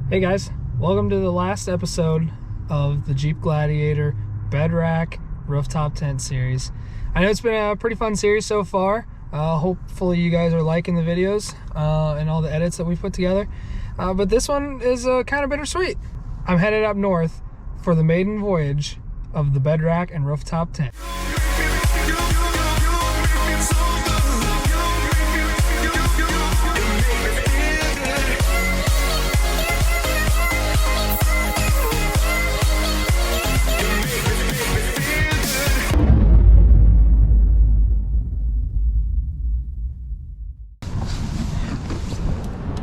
Hey guys, welcome to the last episode of the Jeep Gladiator Bedrack Rooftop Tent series. I know it's been a pretty fun series so far. Hopefully you guys are liking the videos and all the edits that we put together. But this one is kind of bittersweet. I'm headed up north for the maiden voyage of the Bedrack and Rooftop Tent.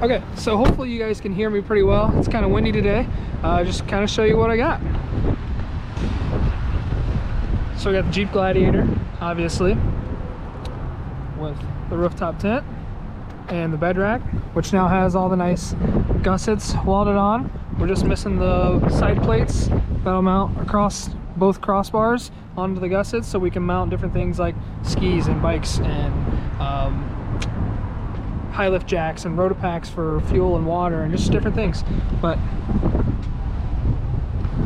Okay, so hopefully you guys can hear me pretty well. It's kind of windy today. Just kind of show you what I got. So we got the Jeep Gladiator, obviously, with the rooftop tent and the Bedrack, which now has all the nice gussets welded on. We're just missing the side plates that'll mount across both crossbars onto the gussets so we can mount different things like skis and bikes and high lift jacks and rotopacks for fuel and water and just different things. But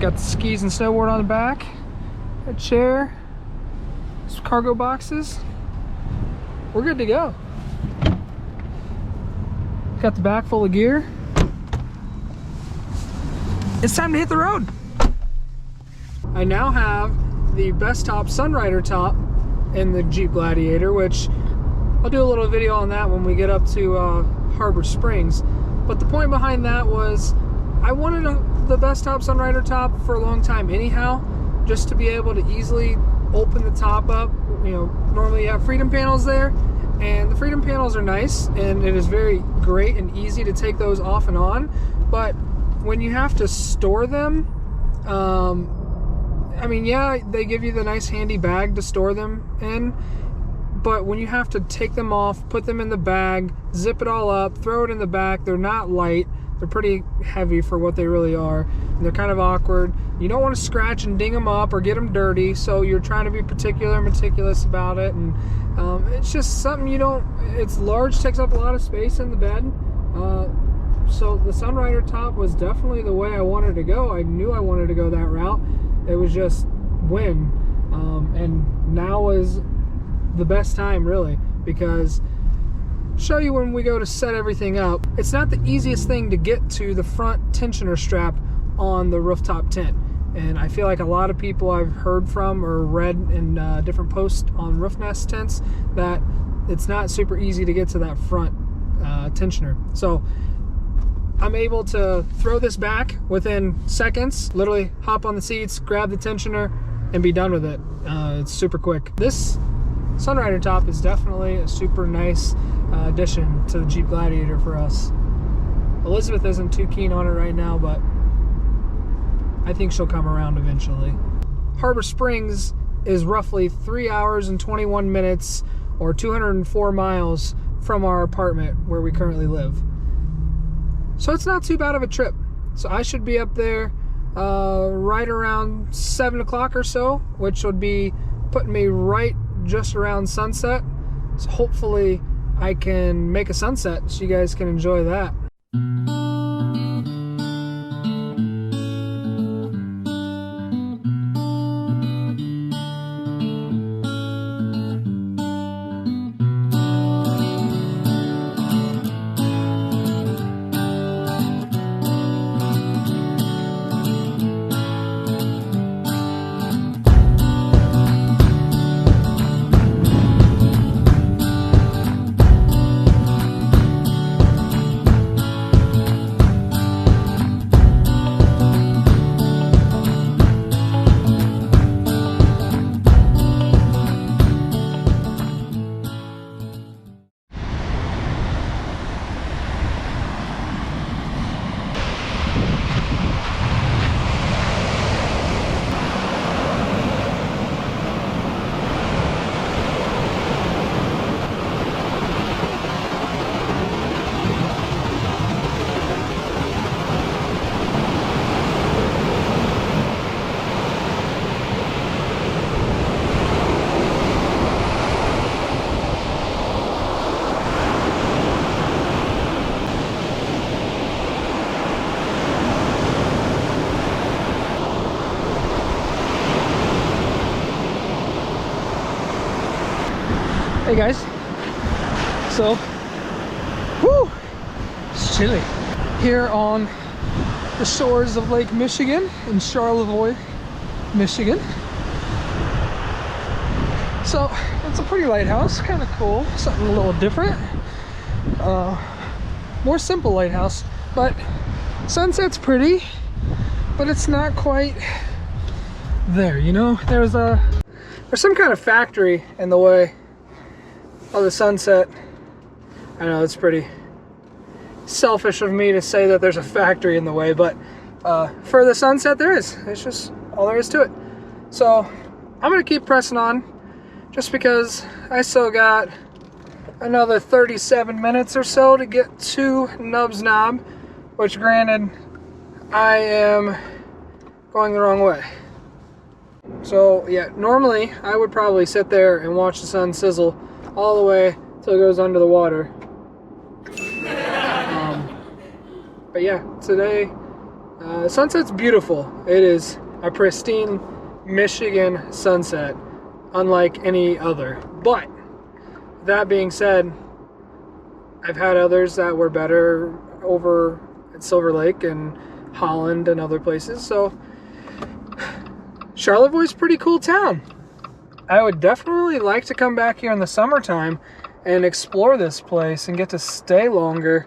got the skis and snowboard on the back, a chair, some cargo boxes. We're good to go. Got the back full of gear. It's time to hit the road. I now have the best top Sunrider top in the Jeep Gladiator, which I'll do a little video on that when we get up to Harbor Springs. But the point behind that was I wanted the best top Sunrider top for a long time anyhow, just to be able to easily open the top up. You know, normally you have freedom panels there, and the freedom panels are nice, and it is very great and easy to take those off and on. But when you have to store them, I mean, yeah, they give you the nice handy bag to store them in, but when you have to take them off, put them in the bag, zip it all up, throw it in the back, they're not light. They're pretty heavy for what they really are. And they're kind of awkward. You don't want to scratch and ding them up or get them dirty, so you're trying to be particular and meticulous about it. And it's just something you don't, it's large, takes up a lot of space in the bed. So the Sunrider top was definitely the way I wanted to go. I knew I wanted to go that route. It was just when. And now is the best time, really, because show you when we go to set everything up, it's not the easiest thing to get to the front tensioner strap on the rooftop tent. And I feel like a lot of people I've heard from or read in different posts on roof nest tents that it's not super easy to get to that front tensioner. So I'm able to throw this back within seconds, literally hop on the seats, grab the tensioner, and be done with it. It's super quick. This Sunrider top is definitely a super nice addition to the Jeep Gladiator for us. Elizabeth isn't too keen on it right now, but I think she'll come around eventually. Harbor Springs is roughly 3 hours and 21 minutes or 204 miles from our apartment where we currently live. So it's not too bad of a trip. So I should be up there right around 7 o'clock or so, which would be putting me right just around sunset. So hopefully I can make a sunset so you guys can enjoy that. Hey guys, so, whoo, it's chilly here on the shores of Lake Michigan in Charlevoix, Michigan. So it's a pretty lighthouse, kind of cool, something a little different, more simple lighthouse, but sunset's pretty, but it's not quite there, you know. There's some kind of factory in the way of the sunset. I know it's pretty selfish of me to say that there's a factory in the way, but for the sunset there is. It's just all there is to it. So I'm gonna keep pressing on just because I still got another 37 minutes or so to get to Nubs Knob, which granted I am going the wrong way. So yeah, normally I would probably sit there and watch the sun sizzle all the way till it goes under the water. But yeah, today sunset's beautiful. It is a pristine Michigan sunset, unlike any other. But that being said, I've had others that were better over at Silver Lake and Holland and other places. So Charlevoix is a pretty cool town. I would definitely like to come back here in the summertime and explore this place and get to stay longer.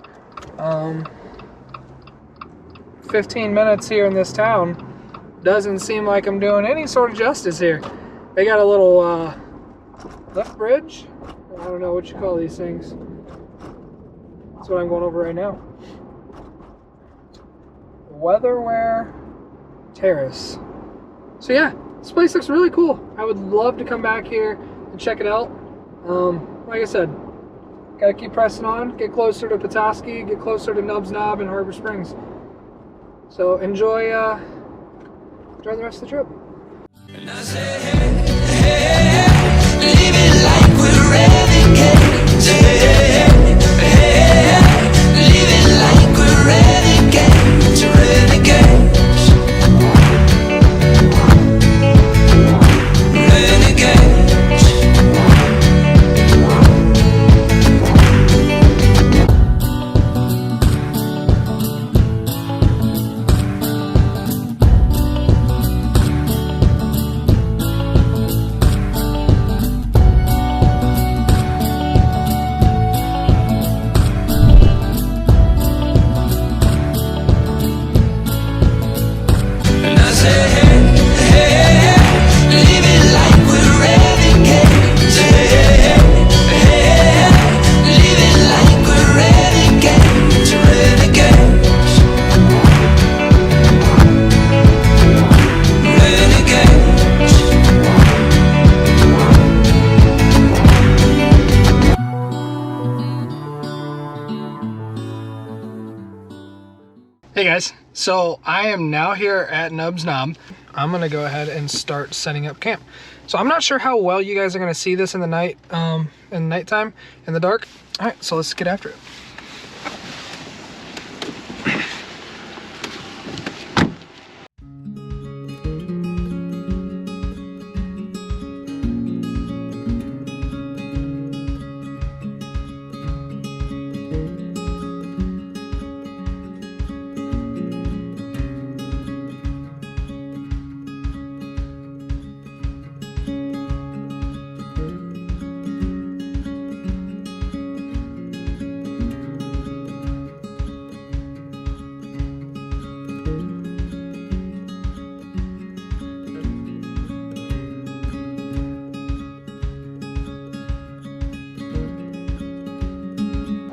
15 minutes here in this town doesn't seem like I'm doing any sort of justice here. They got a little lift bridge. I don't know what you call these things. That's what I'm going over right now. Weatherware Terrace. So yeah, this place looks really cool. I would love to come back here and check it out. Like I said, gotta keep pressing on, get closer to Petoskey, get closer to Nubs Knob and Harbor Springs. So enjoy the rest of the trip. And I say, hey, hey, hey, leave it like we're renegades. Hey, hey, hey, hey, leave it like we're renegades. Renegades. Hey guys, so I am now here at Nubs Knob. I'm gonna go ahead and start setting up camp. So I'm not sure how well you guys are gonna see this in the night, in nighttime, in the dark. All right, so let's get after it.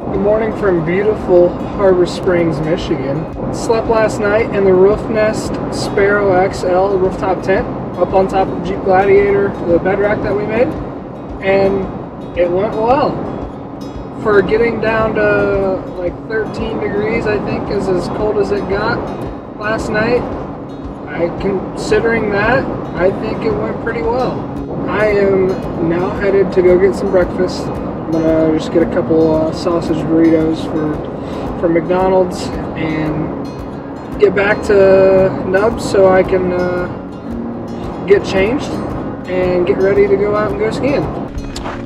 Good morning from beautiful Harbor Springs, Michigan. Slept last night in the Roof Nest Sparrow XL rooftop tent up on top of Jeep Gladiator, the Bedrack that we made, and it went well. For getting down to like 13 degrees, I think is as cold as it got last night. Considering that, I think it went pretty well. I am now headed to go get some breakfast. I'm gonna just get a couple sausage burritos from McDonald's and get back to Nubs so I can get changed and get ready to go out and go skiing.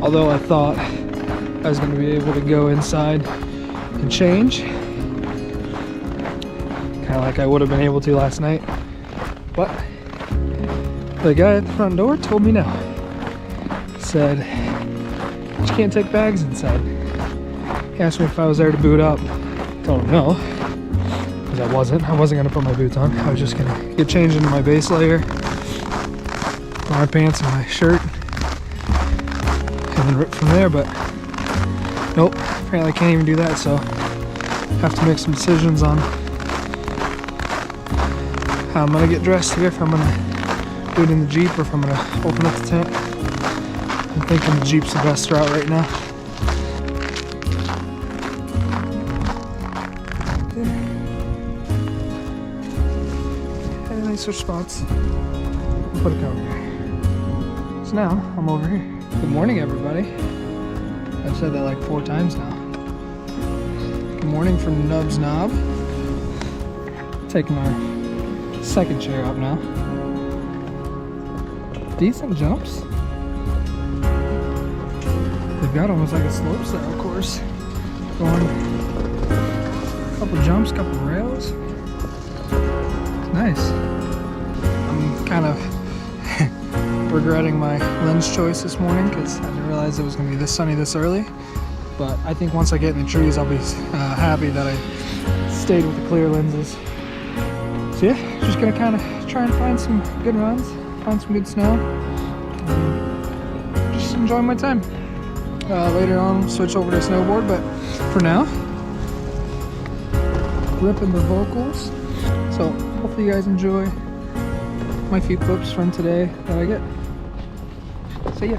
Although I thought I was going to be able to go inside and change, kind of like I would have been able to last night, but the guy at the front door told me no. Said you can't take bags inside. He asked me if I was there to boot up. Told him no, because I wasn't going to put my boots on. I was just going to get changed into my base layer, my pants and my shirt, and then rip from there. But nope, apparently I can't even do that, so I have to make some decisions on how I'm gonna get dressed here, if I'm gonna do it in the Jeep or if I'm gonna open up the tent. I'm thinking the Jeep's the best route right now. Any nicer spots? I'll put a cover here. So now I'm over here. Good morning, everybody. I've said that like 4 times now. Good morning from Nubs Knob. Taking our second chair up now. Decent jumps. They've got almost like a slope style course. Going a couple jumps, couple rails. It's nice. I'm kind of regretting my lens choice this morning because I didn't realize it was going to be this sunny this early. But I think once I get in the trees, I'll be happy that I stayed with the clear lenses. So yeah, just going to kind of try and find some good runs, find some good snow, and just enjoy my time. Later on, we'll switch over to snowboard, but for now, ripping the vocals. So hopefully you guys enjoy my few clips from today that I get. See ya.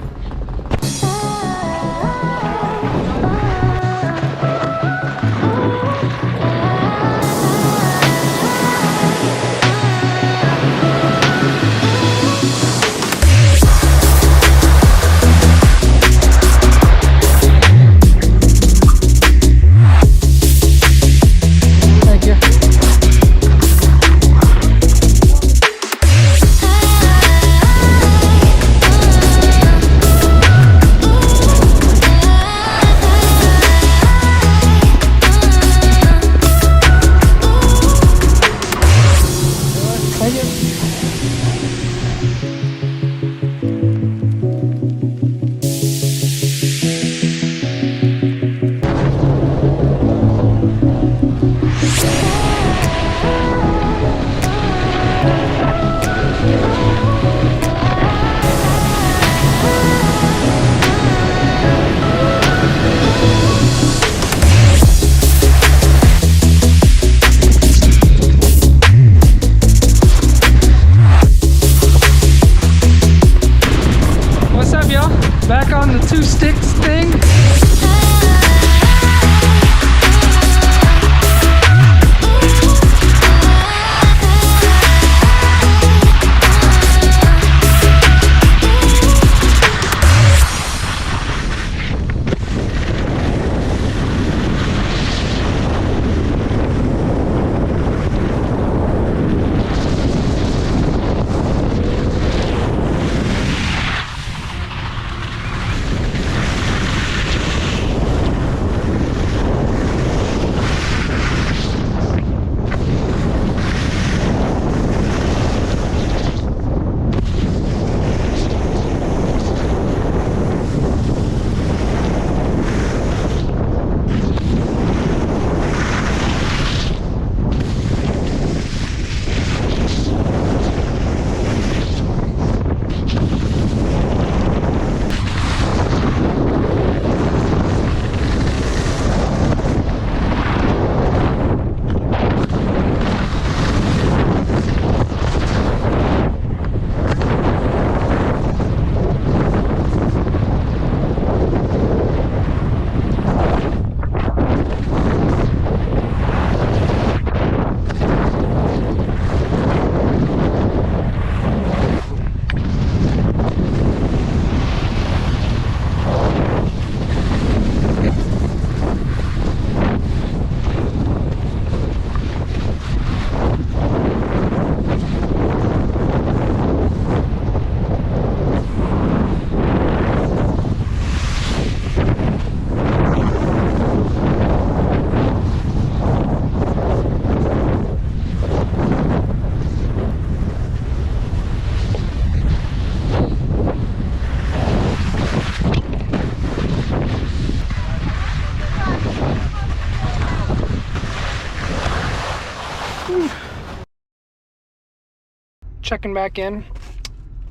checking back in.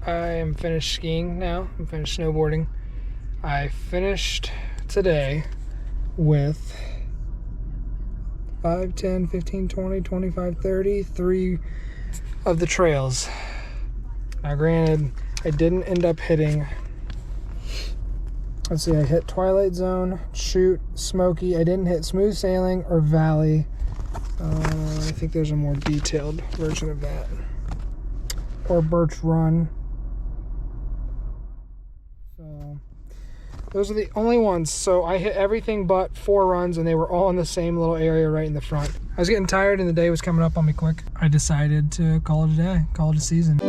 I am finished skiing now. I'm finished snowboarding. I finished today with 5, 10, 15, 20, 25, 30, 3 of the trails. Now granted, I didn't end up hitting, let's see, I hit Twilight Zone, Shoot, Smoky. I didn't hit Smooth Sailing or Valley. I think there's a more detailed version of that. Or Birch Run. So those are the only ones. So I hit everything but 4 runs, and they were all in the same little area right in the front. I was getting tired and the day was coming up on me quick. I decided to call it a day, call it a season.